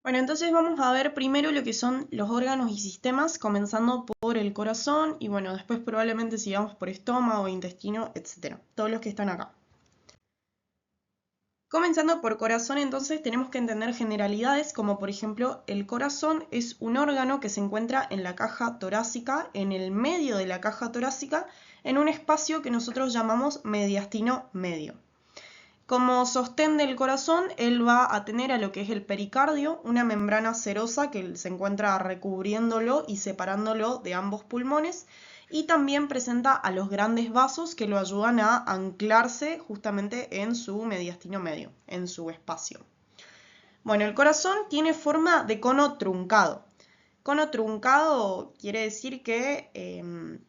Bueno, entonces vamos a ver primero lo que son los órganos y sistemas, comenzando por el corazón y bueno, después probablemente sigamos por estómago, intestino, etcétera. Todos los que están acá. Comenzando por corazón, entonces tenemos que entender generalidades como por ejemplo el corazón es un órgano que se encuentra en la caja torácica, en el medio de la caja torácica, en un espacio que nosotros llamamos mediastino medio. Como sostén del corazón, él va a tener a lo que es el pericardio, una membrana serosa que se encuentra recubriéndolo y separándolo de ambos pulmones, y también presenta a los grandes vasos que lo ayudan a anclarse justamente en su mediastino medio, en su espacio. Bueno, el corazón tiene forma de cono truncado. Cono truncado quiere decir que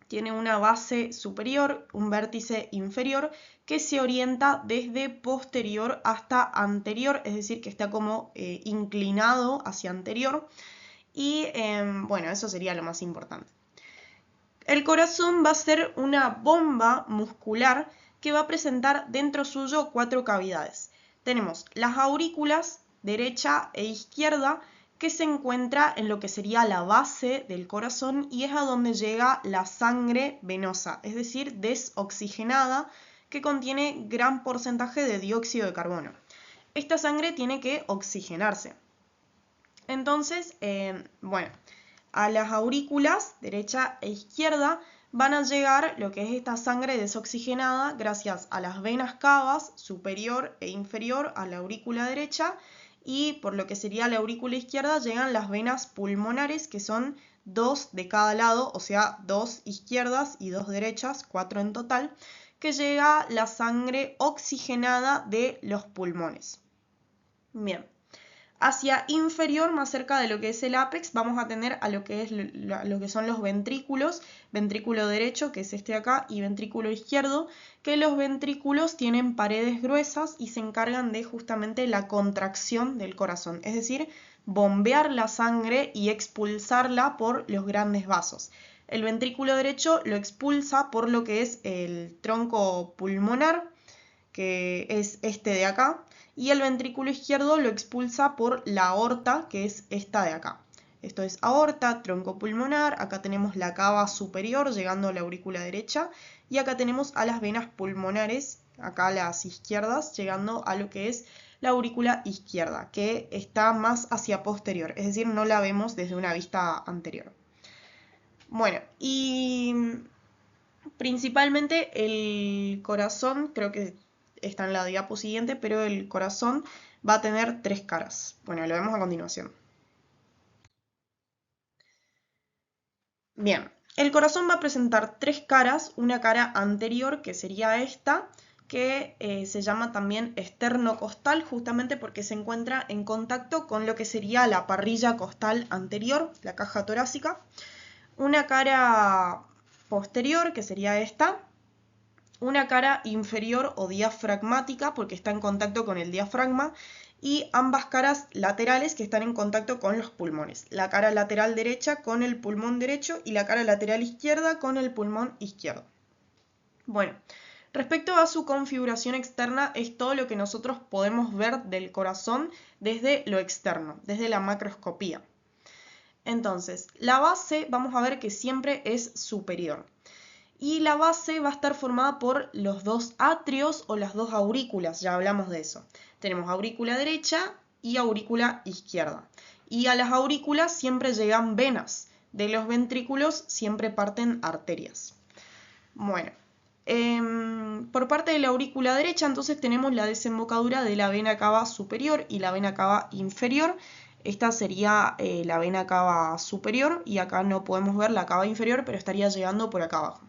tiene una base superior, un vértice inferior que se orienta desde posterior hasta anterior, es decir, que está como inclinado hacia anterior. Y bueno, eso sería lo más importante. El corazón va a ser una bomba muscular que va a presentar dentro suyo 4 cavidades. Tenemos las aurículas derecha e izquierda, que se encuentra en lo que sería la base del corazón y es a donde llega la sangre venosa, es decir, desoxigenada, que contiene gran porcentaje de dióxido de carbono. Esta sangre tiene que oxigenarse. Entonces, bueno, a las aurículas derecha e izquierda van a llegar lo que es esta sangre desoxigenada gracias a las venas cavas superior e inferior a la aurícula derecha, y por lo que sería la aurícula izquierda llegan las venas pulmonares, que son 2 de cada lado, o sea, 2 izquierdas y 2 derechas, 4 en total, que llega la sangre oxigenada de los pulmones. Bien. Hacia inferior, más cerca de lo que es el ápex, vamos a tener a lo que es lo que son los ventrículos, ventrículo derecho, que es este de acá, y ventrículo izquierdo, que los ventrículos tienen paredes gruesas y se encargan de justamente la contracción del corazón, es decir, bombear la sangre y expulsarla por los grandes vasos. El ventrículo derecho lo expulsa por lo que es el tronco pulmonar, que es este de acá, y el ventrículo izquierdo lo expulsa por la aorta, que es esta de acá. Esto es aorta, tronco pulmonar, acá tenemos la cava superior llegando a la aurícula derecha, y acá tenemos a las venas pulmonares, acá las izquierdas, llegando a lo que es la aurícula izquierda, que está más hacia posterior, es decir, no la vemos desde una vista anterior. Bueno, y principalmente el corazón, creo que está en la diapo siguiente, pero el corazón va a tener 3 caras. Bueno, lo vemos a continuación. Bien, el corazón va a presentar 3 caras, una cara anterior, que sería esta, que se llama también esternocostal, justamente porque se encuentra en contacto con lo que sería la parrilla costal anterior, la caja torácica. Una cara posterior, que sería esta, una cara inferior o diafragmática porque está en contacto con el diafragma, y ambas caras laterales que están en contacto con los pulmones. La cara lateral derecha con el pulmón derecho y la cara lateral izquierda con el pulmón izquierdo. Bueno, respecto a su configuración externa es todo lo que nosotros podemos ver del corazón desde lo externo, desde la macroscopía. Entonces, la base vamos a ver que siempre es superior. Y la base va a estar formada por los 2 atrios o las 2 aurículas, ya hablamos de eso. Tenemos aurícula derecha y aurícula izquierda. Y a las aurículas siempre llegan venas, de los ventrículos siempre parten arterias. Bueno, por parte de la aurícula derecha entonces tenemos la desembocadura de la vena cava superior y la vena cava inferior. Esta sería la vena cava superior y acá no podemos ver la cava inferior, pero estaría llegando por acá abajo.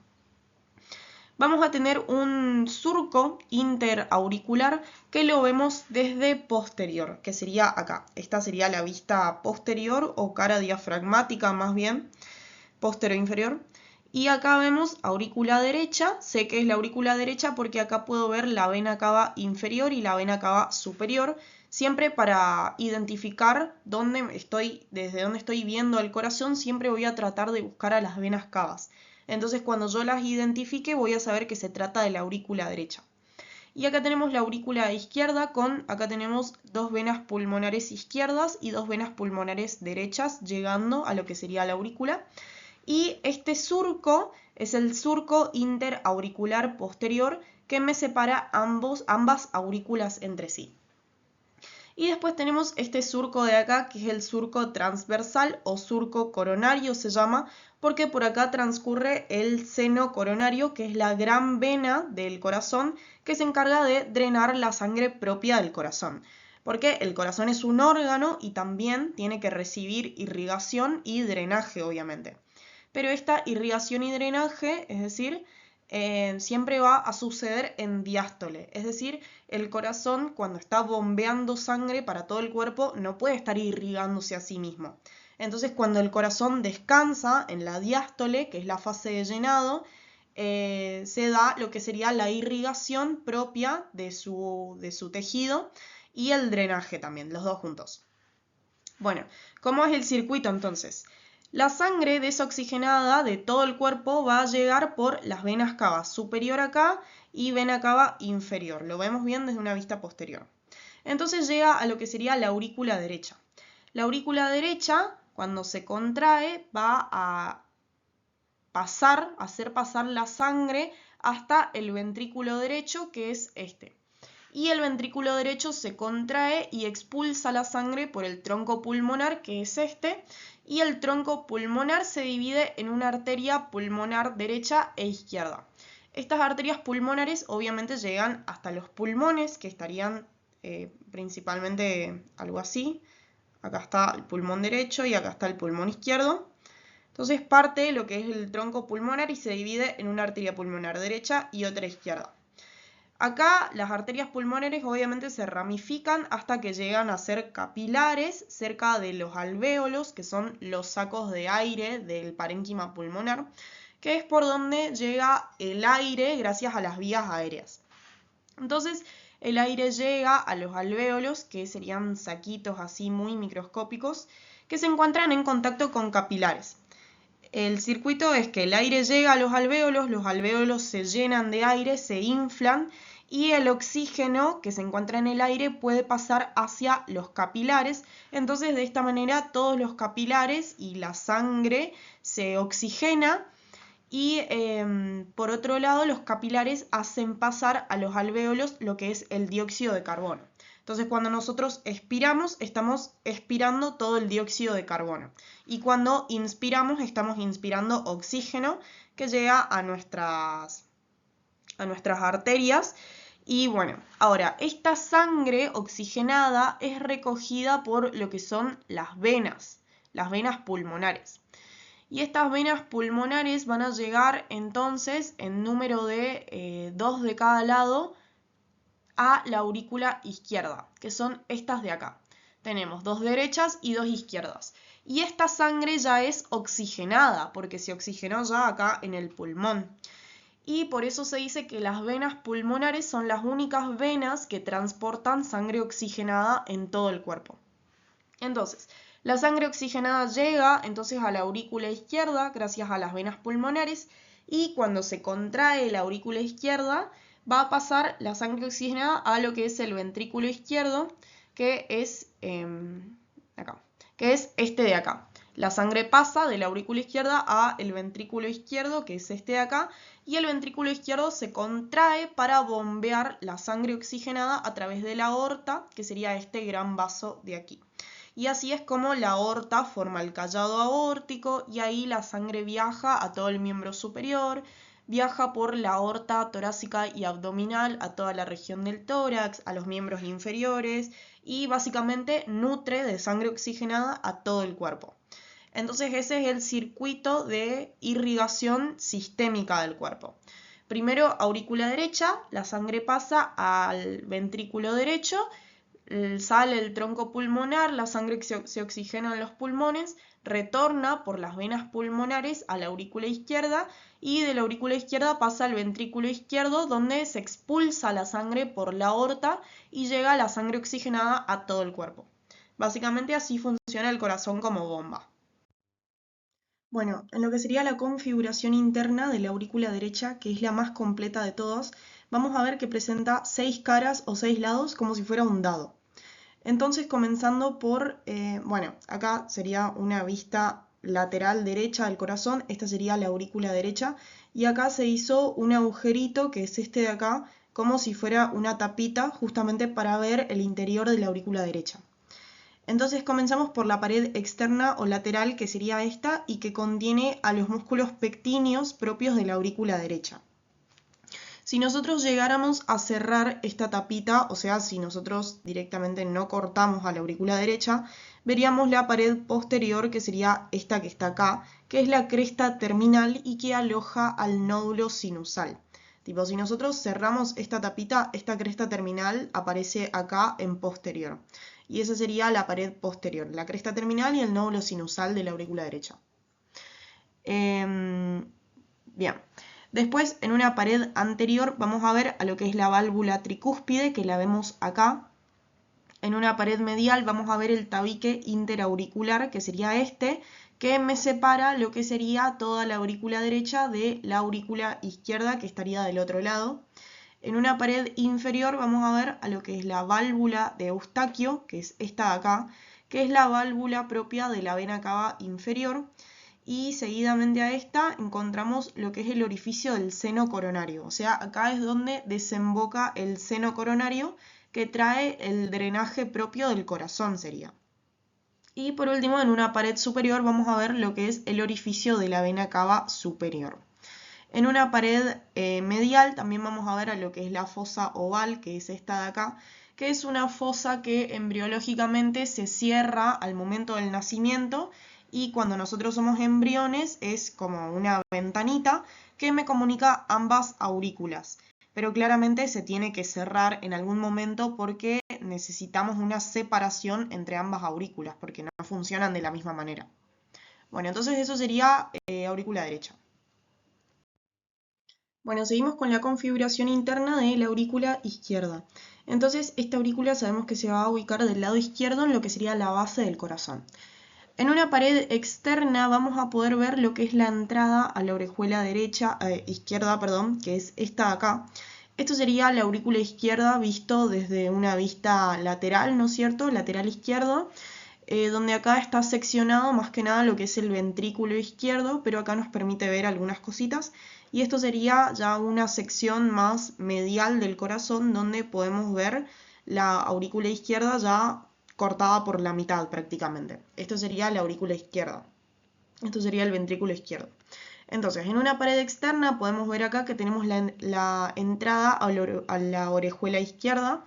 Vamos a tener un surco interauricular que lo vemos desde posterior, que sería acá. Esta sería la vista posterior o cara diafragmática más bien, posterior-inferior. Y acá vemos aurícula derecha, sé que es la aurícula derecha porque acá puedo ver la vena cava inferior y la vena cava superior, siempre para identificar desde dónde estoy viendo el corazón, siempre voy a tratar de buscar a las venas cavas. Entonces cuando yo las identifique voy a saber que se trata de la aurícula derecha. Y acá tenemos la aurícula izquierda acá tenemos dos venas pulmonares izquierdas y dos venas pulmonares derechas llegando a lo que sería la aurícula. Y este surco es el surco interauricular posterior que me separa ambas aurículas entre sí. Y después tenemos este surco de acá, que es el surco transversal o surco coronario se llama, porque por acá transcurre el seno coronario, que es la gran vena del corazón, que se encarga de drenar la sangre propia del corazón. Porque el corazón es un órgano y también tiene que recibir irrigación y drenaje, obviamente. Pero esta irrigación y drenaje, es decir, siempre va a suceder en diástole, es decir, el corazón cuando está bombeando sangre para todo el cuerpo no puede estar irrigándose a sí mismo. Entonces cuando el corazón descansa en la diástole, que es la fase de llenado, se da lo que sería la irrigación propia de su tejido y el drenaje también, los dos juntos. Bueno, ¿cómo es el circuito entonces? La sangre desoxigenada de todo el cuerpo va a llegar por las venas cava superior acá y vena cava inferior. Lo vemos bien desde una vista posterior. Entonces llega a lo que sería la aurícula derecha. La aurícula derecha, cuando se contrae, va a hacer pasar la sangre hasta el ventrículo derecho, que es este. Y el ventrículo derecho se contrae y expulsa la sangre por el tronco pulmonar, que es este, y el tronco pulmonar se divide en una arteria pulmonar derecha e izquierda. Estas arterias pulmonares obviamente llegan hasta los pulmones, que estarían principalmente algo así. Acá está el pulmón derecho y acá está el pulmón izquierdo. Entonces parte lo que es el tronco pulmonar y se divide en una arteria pulmonar derecha y otra izquierda. Acá las arterias pulmonares obviamente se ramifican hasta que llegan a ser capilares cerca de los alvéolos, que son los sacos de aire del parénquima pulmonar, que es por donde llega el aire gracias a las vías aéreas. Entonces el aire llega a los alvéolos, que serían saquitos así muy microscópicos, que se encuentran en contacto con capilares. El circuito es que el aire llega a los alvéolos se llenan de aire, se inflan y el oxígeno que se encuentra en el aire puede pasar hacia los capilares. Entonces de esta manera todos los capilares y la sangre se oxigena y por otro lado los capilares hacen pasar a los alvéolos lo que es el dióxido de carbono. Entonces cuando nosotros expiramos, estamos expirando todo el dióxido de carbono. Y cuando inspiramos, estamos inspirando oxígeno que llega a nuestras arterias. Y bueno, ahora, esta sangre oxigenada es recogida por lo que son las venas pulmonares. Y estas venas pulmonares van a llegar entonces en número de 2 de cada lado a la aurícula izquierda, que son estas de acá. Tenemos 2 derechas y 2 izquierdas. Y esta sangre ya es oxigenada, porque se oxigenó ya acá en el pulmón. Y por eso se dice que las venas pulmonares son las únicas venas que transportan sangre oxigenada en todo el cuerpo. Entonces, la sangre oxigenada llega entonces a la aurícula izquierda gracias a las venas pulmonares y cuando se contrae la aurícula izquierda va a pasar la sangre oxigenada a lo que es el ventrículo izquierdo, que es acá, que es este de acá. La sangre pasa de la aurícula izquierda a el ventrículo izquierdo, que es este de acá, y el ventrículo izquierdo se contrae para bombear la sangre oxigenada a través de la aorta, que sería este gran vaso de aquí. Y así es como la aorta forma el callado aórtico y ahí la sangre viaja a todo el miembro superior, viaja por la aorta torácica y abdominal a toda la región del tórax, a los miembros inferiores y básicamente nutre de sangre oxigenada a todo el cuerpo. Entonces ese es el circuito de irrigación sistémica del cuerpo. Primero aurícula derecha, la sangre pasa al ventrículo derecho, sale el tronco pulmonar, la sangre se oxigena en los pulmones, retorna por las venas pulmonares a la aurícula izquierda y de la aurícula izquierda pasa al ventrículo izquierdo donde se expulsa la sangre por la aorta y llega la sangre oxigenada a todo el cuerpo. Básicamente así funciona el corazón como bomba. Bueno, en lo que sería la configuración interna de la aurícula derecha, que es la más completa de todas, vamos a ver que presenta 6 caras o 6 lados como si fuera un dado. Entonces, comenzando por, bueno, acá sería una vista lateral derecha del corazón, esta sería la aurícula derecha, y acá se hizo un agujerito, que es este de acá, como si fuera una tapita, justamente para ver el interior de la aurícula derecha. Entonces comenzamos por la pared externa o lateral, que sería esta, y que contiene a los músculos pectíneos propios de la aurícula derecha. Si nosotros llegáramos a cerrar esta tapita, o sea, si nosotros directamente no cortamos a la aurícula derecha, veríamos la pared posterior, que sería esta que está acá, que es la cresta terminal y que aloja al nódulo sinusal. Tipo, si nosotros cerramos esta tapita, esta cresta terminal aparece acá en posterior. Y esa sería la pared posterior, la cresta terminal y el nódulo sinusal de la aurícula derecha. Bien. Después, en una pared anterior, vamos a ver a lo que es la válvula tricúspide, que la vemos acá. En una pared medial vamos a ver el tabique interauricular, que sería este, que me separa lo que sería toda la aurícula derecha de la aurícula izquierda, que estaría del otro lado. En una pared inferior vamos a ver a lo que es la válvula de Eustaquio, que es esta de acá, que es la válvula propia de la vena cava inferior. Y seguidamente a esta encontramos lo que es el orificio del seno coronario. O sea, acá es donde desemboca el seno coronario, que trae el drenaje propio del corazón, sería. Y por último, en una pared superior vamos a ver lo que es el orificio de la vena cava superior. En una pared medial también vamos a ver a lo que es la fosa oval, que es esta de acá, que es una fosa que embriológicamente se cierra al momento del nacimiento, y cuando nosotros somos embriones es como una ventanita que me comunica ambas aurículas. Pero claramente se tiene que cerrar en algún momento porque necesitamos una separación entre ambas aurículas, porque no funcionan de la misma manera. Bueno, entonces eso sería aurícula derecha. Bueno, seguimos con la configuración interna de la aurícula izquierda. Entonces, esta aurícula sabemos que se va a ubicar del lado izquierdo en lo que sería la base del corazón. En una pared externa vamos a poder ver lo que es la entrada a la orejuela izquierda, que es esta de acá. Esto sería la aurícula izquierda visto desde una vista lateral, ¿no es cierto? Lateral izquierdo, donde acá está seccionado más que nada lo que es el ventrículo izquierdo, pero acá nos permite ver algunas cositas. Y esto sería ya una sección más medial del corazón, donde podemos ver la aurícula izquierda ya cortada por la mitad prácticamente. Esto sería la aurícula izquierda. Esto sería el ventrículo izquierdo. Entonces, en una pared externa podemos ver acá que tenemos la entrada a la orejuela izquierda.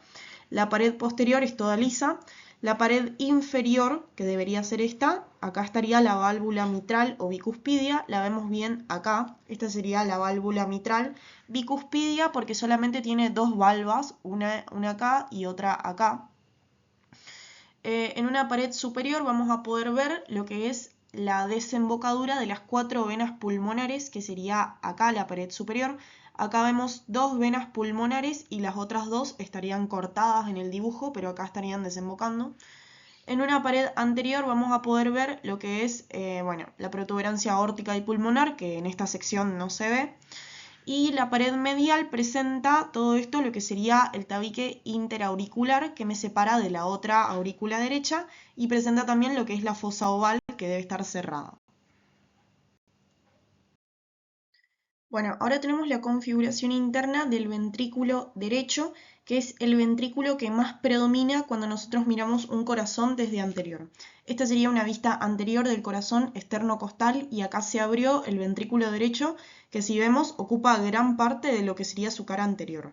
La pared posterior es toda lisa. La pared inferior, que debería ser esta, acá estaría la válvula mitral o bicuspidia. La vemos bien acá. Esta sería la válvula mitral bicuspidia porque solamente tiene dos valvas, una acá y otra acá. En una pared superior vamos a poder ver lo que es la desembocadura de las 4 venas pulmonares, que sería acá la pared superior. Acá vemos 2 venas pulmonares y las otras 2 estarían cortadas en el dibujo, pero acá estarían desembocando. En una pared anterior vamos a poder ver lo que es la protuberancia aórtica y pulmonar, que en esta sección no se ve. Y la pared medial presenta todo esto, lo que sería el tabique interauricular, que me separa de la otra aurícula derecha, y presenta también lo que es la fosa oval, que debe estar cerrada. Bueno, ahora tenemos la configuración interna del ventrículo derecho, que es el ventrículo que más predomina cuando nosotros miramos un corazón desde anterior. Esta sería una vista anterior del corazón externo-costal, y acá se abrió el ventrículo derecho, que si vemos ocupa gran parte de lo que sería su cara anterior.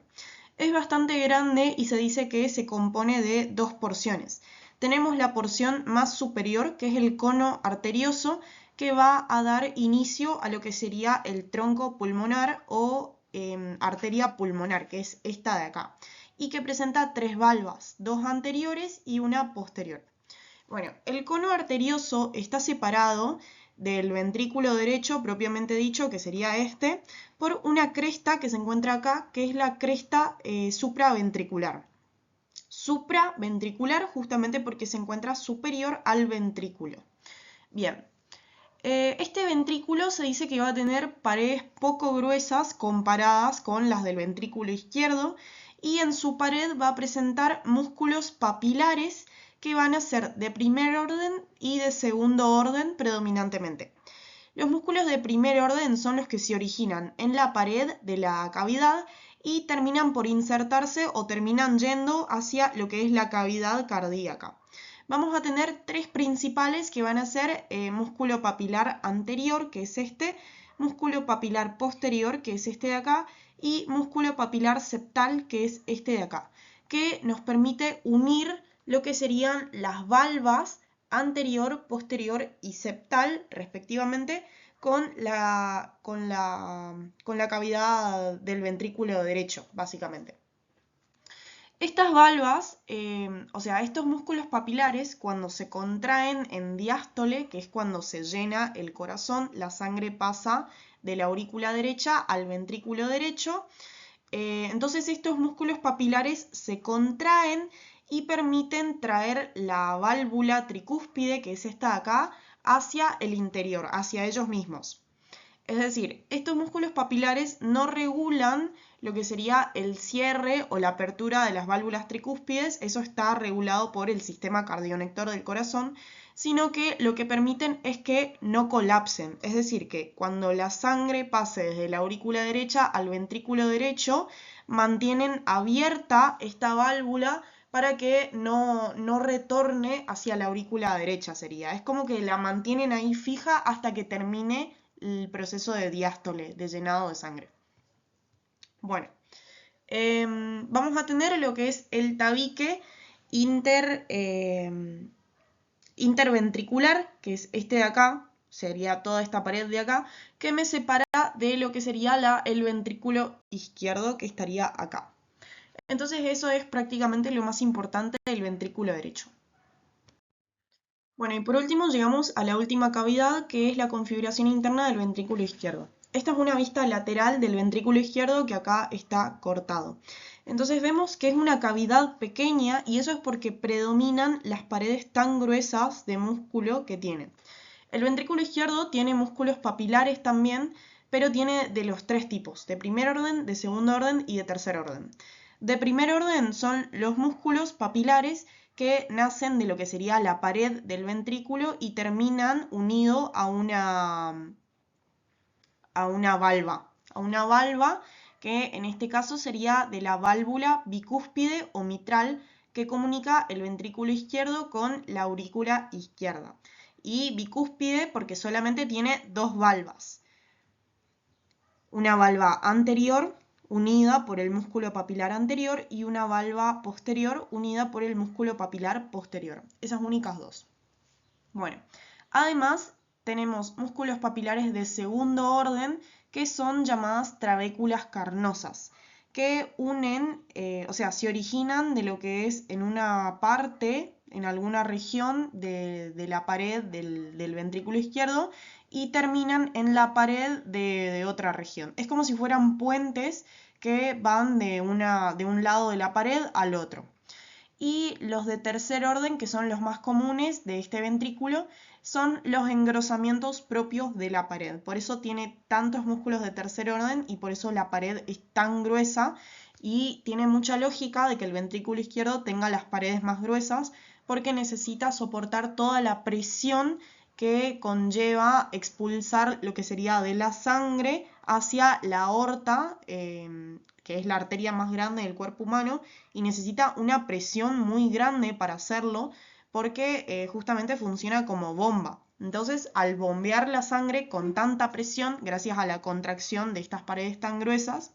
Es bastante grande y se dice que se compone de dos porciones. Tenemos la porción más superior, que es el cono arterioso, que va a dar inicio a lo que sería el tronco pulmonar o arteria pulmonar, que es esta de acá, y que presenta 3 valvas, 2 anteriores y una posterior. Bueno, el cono arterioso está separado del ventrículo derecho propiamente dicho, que sería este, por una cresta que se encuentra acá, que es la cresta supraventricular. Supraventricular justamente porque se encuentra superior al ventrículo. Bien. Este ventrículo se dice que va a tener paredes poco gruesas comparadas con las del ventrículo izquierdo y en su pared va a presentar músculos papilares que van a ser de primer orden y de segundo orden predominantemente. Los músculos de primer orden son los que se originan en la pared de la cavidad y terminan por insertarse o terminan yendo hacia lo que es la cavidad cardíaca. Vamos a tener tres principales que van a ser músculo papilar anterior, que es este, músculo papilar posterior, que es este de acá, y músculo papilar septal, que es este de acá, que nos permite unir lo que serían las valvas anterior, posterior y septal, respectivamente, con la cavidad del ventrículo derecho, básicamente. Estas valvas, o sea, estos músculos papilares, cuando se contraen en diástole, que es cuando se llena el corazón, la sangre pasa de la aurícula derecha al ventrículo derecho. Entonces estos músculos papilares se contraen y permiten traer la válvula tricúspide, que es esta de acá, hacia el interior, hacia ellos mismos. Es decir, estos músculos papilares no regulan lo que sería el cierre o la apertura de las válvulas tricúspides, eso está regulado por el sistema cardionector del corazón, sino que lo que permiten es que no colapsen, es decir, que cuando la sangre pase desde la aurícula derecha al ventrículo derecho, mantienen abierta esta válvula para que no retorne hacia la aurícula derecha sería. Es como que la mantienen ahí fija hasta que termine el proceso de diástole, de llenado de sangre. Bueno, vamos a tener lo que es el tabique interventricular, que es este de acá, sería toda esta pared de acá, que me separa de lo que sería el ventrículo izquierdo, que estaría acá. Entonces eso es prácticamente lo más importante del ventrículo derecho. Bueno, y por último llegamos a la última cavidad, que es la configuración interna del ventrículo izquierdo. Esta es una vista lateral del ventrículo izquierdo que acá está cortado. Entonces vemos que es una cavidad pequeña y eso es porque predominan las paredes tan gruesas de músculo que tiene. El ventrículo izquierdo tiene músculos papilares también, pero tiene de los tres tipos, de primer orden, de segundo orden y de tercer orden. De primer orden son los músculos papilares que nacen de lo que sería la pared del ventrículo y terminan unidos a una valva que en este caso sería de la válvula bicúspide o mitral que comunica el ventrículo izquierdo con la aurícula izquierda. Y bicúspide porque solamente tiene dos valvas. Una valva anterior unida por el músculo papilar anterior y una valva posterior unida por el músculo papilar posterior. Esas únicas dos. Bueno, además tenemos músculos papilares de segundo orden que son llamadas trabéculas carnosas, que unen, o sea, se originan de lo que es en una parte, en alguna región de la pared del ventrículo izquierdo y terminan en la pared de otra región. Es como si fueran puentes que van de un lado de la pared al otro. Y los de tercer orden, que son los más comunes de este ventrículo, son los engrosamientos propios de la pared. Por eso tiene tantos músculos de tercer orden y por eso la pared es tan gruesa y tiene mucha lógica de que el ventrículo izquierdo tenga las paredes más gruesas porque necesita soportar toda la presión que conlleva expulsar lo que sería de la sangre hacia la aorta, que es la arteria más grande del cuerpo humano, y necesita una presión muy grande para hacerlo porque justamente funciona como bomba. Entonces, al bombear la sangre con tanta presión, gracias a la contracción de estas paredes tan gruesas,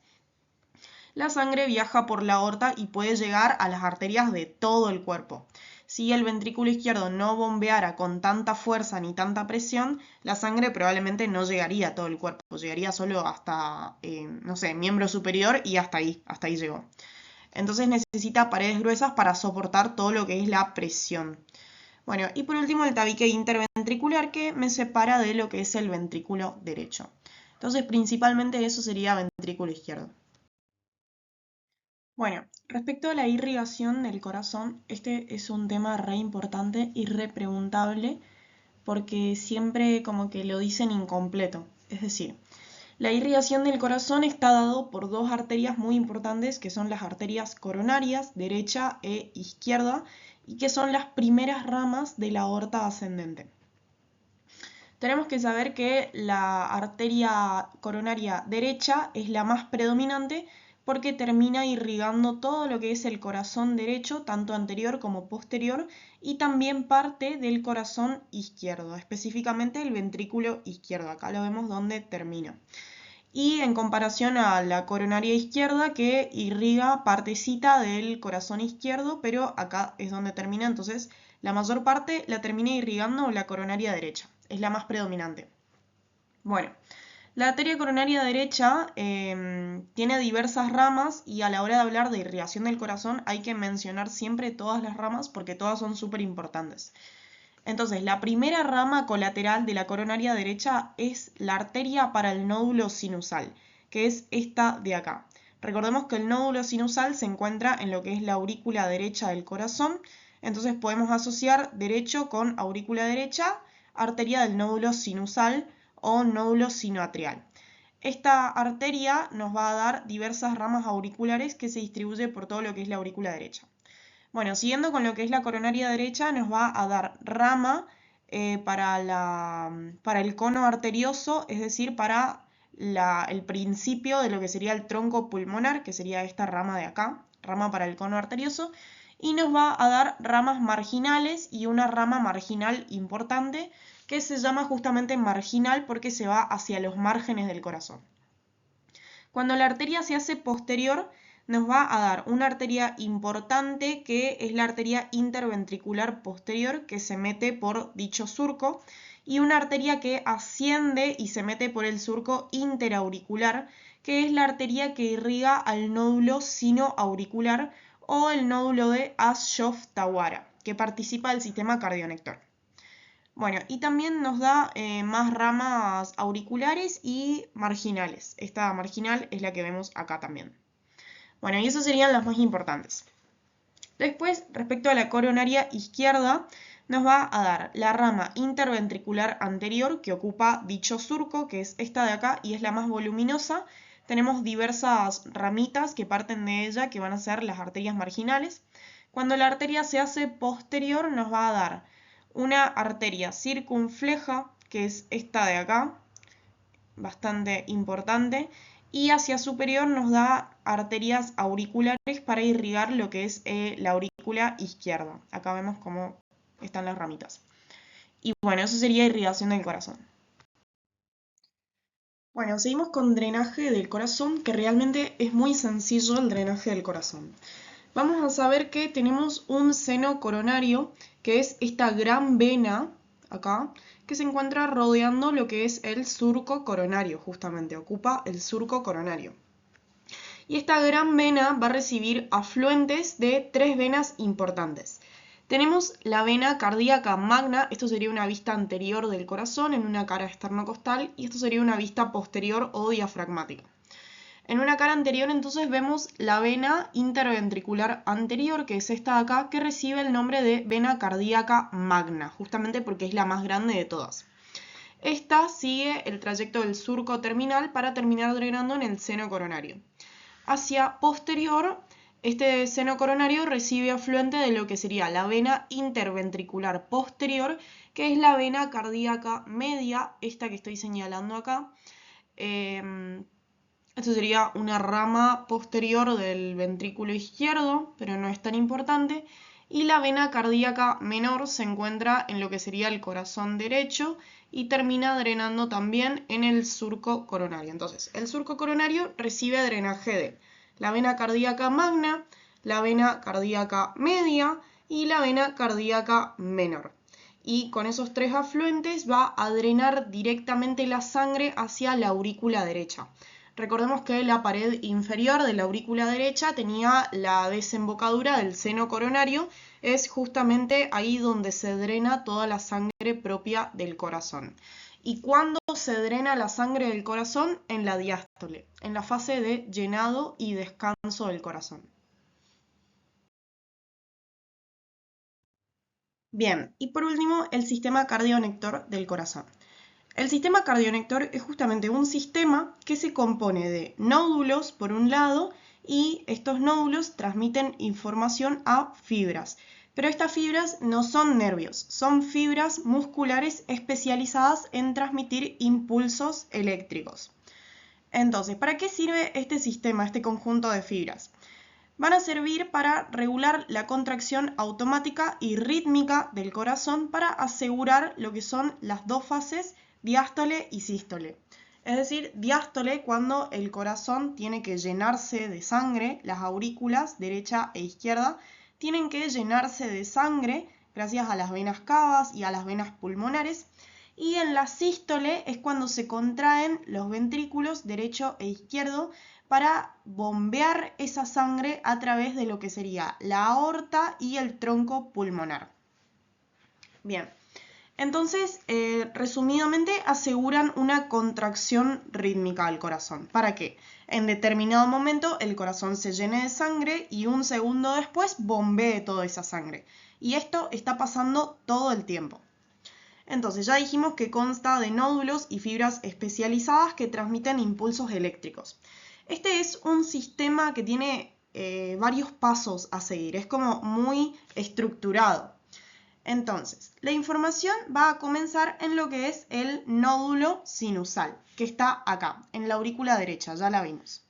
la sangre viaja por la aorta y puede llegar a las arterias de todo el cuerpo. Si el ventrículo izquierdo no bombeara con tanta fuerza ni tanta presión, la sangre probablemente no llegaría a todo el cuerpo, llegaría solo hasta, no sé, miembro superior y hasta ahí llegó. Entonces necesita paredes gruesas para soportar todo lo que es la presión. Bueno, y por último el tabique interventricular que me separa de lo que es el ventrículo derecho. Entonces principalmente eso sería ventrículo izquierdo. Bueno, respecto a la irrigación del corazón, este es un tema re importante y re preguntable porque siempre como que lo dicen incompleto. Es decir, la irrigación del corazón está dado por dos arterias muy importantes, que son las arterias coronarias, derecha e izquierda, y que son las primeras ramas de la aorta ascendente. Tenemos que saber que la arteria coronaria derecha es la más predominante porque termina irrigando todo lo que es el corazón derecho, tanto anterior como posterior, y también parte del corazón izquierdo, específicamente el ventrículo izquierdo. Acá lo vemos donde termina. Y en comparación a la coronaria izquierda, que irriga partecita del corazón izquierdo, pero acá es donde termina, entonces la mayor parte la termina irrigando la coronaria derecha, es la más predominante. Bueno, la arteria coronaria derecha tiene diversas ramas y a la hora de hablar de irrigación del corazón hay que mencionar siempre todas las ramas porque todas son súper importantes. Entonces, la primera rama colateral de la coronaria derecha es la arteria para el nódulo sinusal, que es esta de acá. Recordemos que el nódulo sinusal se encuentra en lo que es la aurícula derecha del corazón, entonces podemos asociar derecho con aurícula derecha, arteria del nódulo sinusal o nódulo sinoatrial. Esta arteria nos va a dar diversas ramas auriculares que se distribuyen por todo lo que es la aurícula derecha. Bueno, siguiendo con lo que es la coronaria derecha, nos va a dar rama para el cono arterioso, es decir, para el principio de lo que sería el tronco pulmonar, que sería esta rama de acá, rama para el cono arterioso, y nos va a dar ramas marginales y una rama marginal importante que se llama justamente marginal porque se va hacia los márgenes del corazón. Cuando la arteria se hace posterior, nos va a dar una arteria importante que es la arteria interventricular posterior que se mete por dicho surco y una arteria que asciende y se mete por el surco interauricular que es la arteria que irriga al nódulo sinoauricular o el nódulo de Aschoff-Tawara que participa del sistema cardionector. Bueno, y también nos da más ramas auriculares y marginales. Esta marginal es la que vemos acá también. Bueno, y esas serían las más importantes. Después, respecto a la coronaria izquierda, nos va a dar la rama interventricular anterior que ocupa dicho surco, que es esta de acá y es la más voluminosa. Tenemos diversas ramitas que parten de ella, que van a ser las arterias marginales. Cuando la arteria se hace posterior, nos va a dar una arteria circunfleja, que es esta de acá, bastante importante, y hacia superior nos da arterias auriculares para irrigar lo que es la aurícula izquierda. Acá vemos cómo están las ramitas. Y bueno, eso sería irrigación del corazón. Bueno, seguimos con drenaje del corazón, que realmente es muy sencillo el drenaje del corazón. Vamos a saber que tenemos un seno coronario, que es esta gran vena, acá, que se encuentra rodeando lo que es el surco coronario, justamente, ocupa el surco coronario. Y esta gran vena va a recibir afluentes de tres venas importantes. Tenemos la vena cardíaca magna, esto sería una vista anterior del corazón en una cara esternocostal, y esto sería una vista posterior o diafragmática. En una cara anterior entonces vemos la vena interventricular anterior, que es esta de acá, que recibe el nombre de vena cardíaca magna, justamente porque es la más grande de todas. Esta sigue el trayecto del surco terminal para terminar drenando en el seno coronario. Hacia posterior, este seno coronario recibe afluente de lo que sería la vena interventricular posterior, que es la vena cardíaca media, esta que estoy señalando acá. Esto sería una rama posterior del ventrículo izquierdo, pero no es tan importante. Y la vena cardíaca menor se encuentra en lo que sería el corazón derecho y termina drenando también en el surco coronario. Entonces, el surco coronario recibe drenaje de la vena cardíaca magna, la vena cardíaca media y la vena cardíaca menor. Y con esos tres afluentes va a drenar directamente la sangre hacia la aurícula derecha. Recordemos que la pared inferior de la aurícula derecha tenía la desembocadura del seno coronario, es justamente ahí donde se drena toda la sangre propia del corazón. ¿Y cuándo se drena la sangre del corazón? En la diástole, en la fase de llenado y descanso del corazón. Bien, y por último, el sistema cardionector del corazón. El sistema cardionector es justamente un sistema que se compone de nódulos por un lado y estos nódulos transmiten información a fibras. Pero estas fibras no son nervios, son fibras musculares especializadas en transmitir impulsos eléctricos. Entonces, ¿para qué sirve este sistema, este conjunto de fibras? Van a servir para regular la contracción automática y rítmica del corazón para asegurar lo que son las dos fases diástole y sístole. Es decir, diástole cuando el corazón tiene que llenarse de sangre, las aurículas derecha e izquierda tienen que llenarse de sangre gracias a las venas cavas y a las venas pulmonares. Y en la sístole es cuando se contraen los ventrículos derecho e izquierdo para bombear esa sangre a través de lo que sería la aorta y el tronco pulmonar. Bien, entonces, resumidamente, aseguran una contracción rítmica al corazón. ¿Para qué? En determinado momento el corazón se llene de sangre y un segundo después bombee toda esa sangre. Y esto está pasando todo el tiempo. Entonces, ya dijimos que consta de nódulos y fibras especializadas que transmiten impulsos eléctricos. Este es un sistema que tiene varios pasos a seguir, es como muy estructurado. Entonces, la información va a comenzar en lo que es el nódulo sinusal, que está acá, en la aurícula derecha, ya la vimos.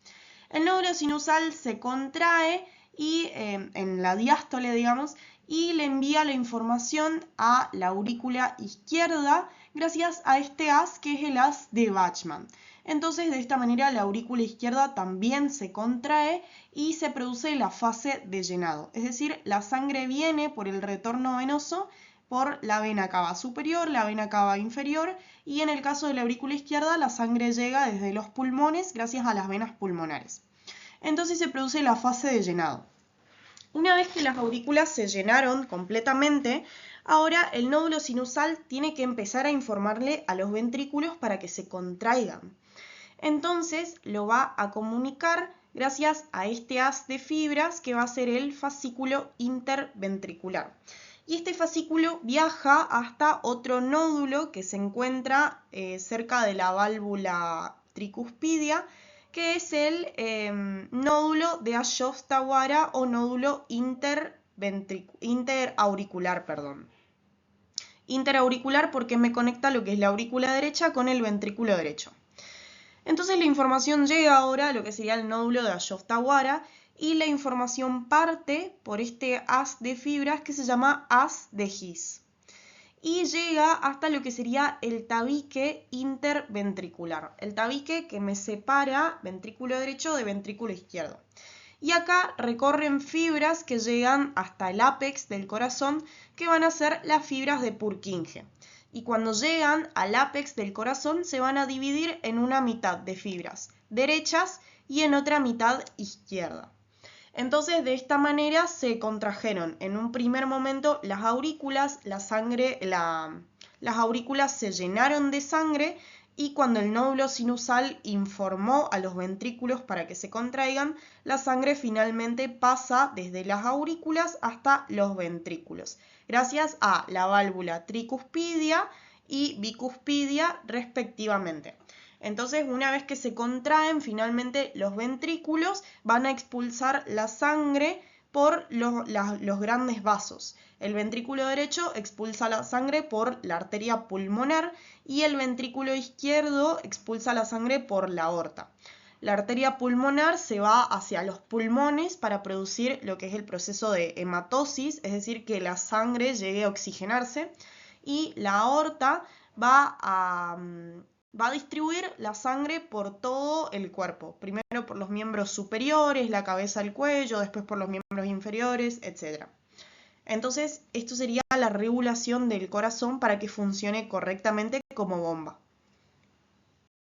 El nódulo sinusal se contrae y en la diástole, digamos, y le envía la información a la aurícula izquierda gracias a este haz que es el haz de Bachmann. Entonces, de esta manera la aurícula izquierda también se contrae y se produce la fase de llenado. Es decir, la sangre viene por el retorno venoso por la vena cava superior, la vena cava inferior y en el caso de la aurícula izquierda la sangre llega desde los pulmones gracias a las venas pulmonares. Entonces se produce la fase de llenado. Una vez que las aurículas se llenaron completamente, ahora el nódulo sinusal tiene que empezar a informarle a los ventrículos para que se contraigan. Entonces lo va a comunicar gracias a este haz de fibras que va a ser el fascículo interventricular. Y este fascículo viaja hasta otro nódulo que se encuentra cerca de la válvula tricuspidia, que es el nódulo de Ashostawara o nódulo interauricular. Interauricular porque me conecta lo que es la aurícula derecha con el ventrículo derecho. Entonces la información llega ahora a lo que sería el nódulo de Ashostawara y la información parte por este haz de fibras que se llama haz de His. Y llega hasta lo que sería el tabique interventricular, el tabique que me separa ventrículo derecho de ventrículo izquierdo. Y acá recorren fibras que llegan hasta el ápex del corazón, que van a ser las fibras de Purkinje. Y cuando llegan al ápex del corazón se van a dividir en una mitad de fibras derechas y en otra mitad izquierda. Entonces, de esta manera se contrajeron en un primer momento las aurículas, las aurículas se llenaron de sangre y cuando el nódulo sinusal informó a los ventrículos para que se contraigan, la sangre finalmente pasa desde las aurículas hasta los ventrículos, gracias a la válvula tricuspidia y bicuspidia respectivamente. Entonces, una vez que se contraen, finalmente los ventrículos van a expulsar la sangre por los grandes vasos. El ventrículo derecho expulsa la sangre por la arteria pulmonar y el ventrículo izquierdo expulsa la sangre por la aorta. La arteria pulmonar se va hacia los pulmones para producir lo que es el proceso de hematosis, es decir, que la sangre llegue a oxigenarse, y la aorta va a distribuir la sangre por todo el cuerpo. Primero por los miembros superiores, la cabeza, el cuello, después por los miembros inferiores, etc. Entonces, esto sería la regulación del corazón para que funcione correctamente como bomba.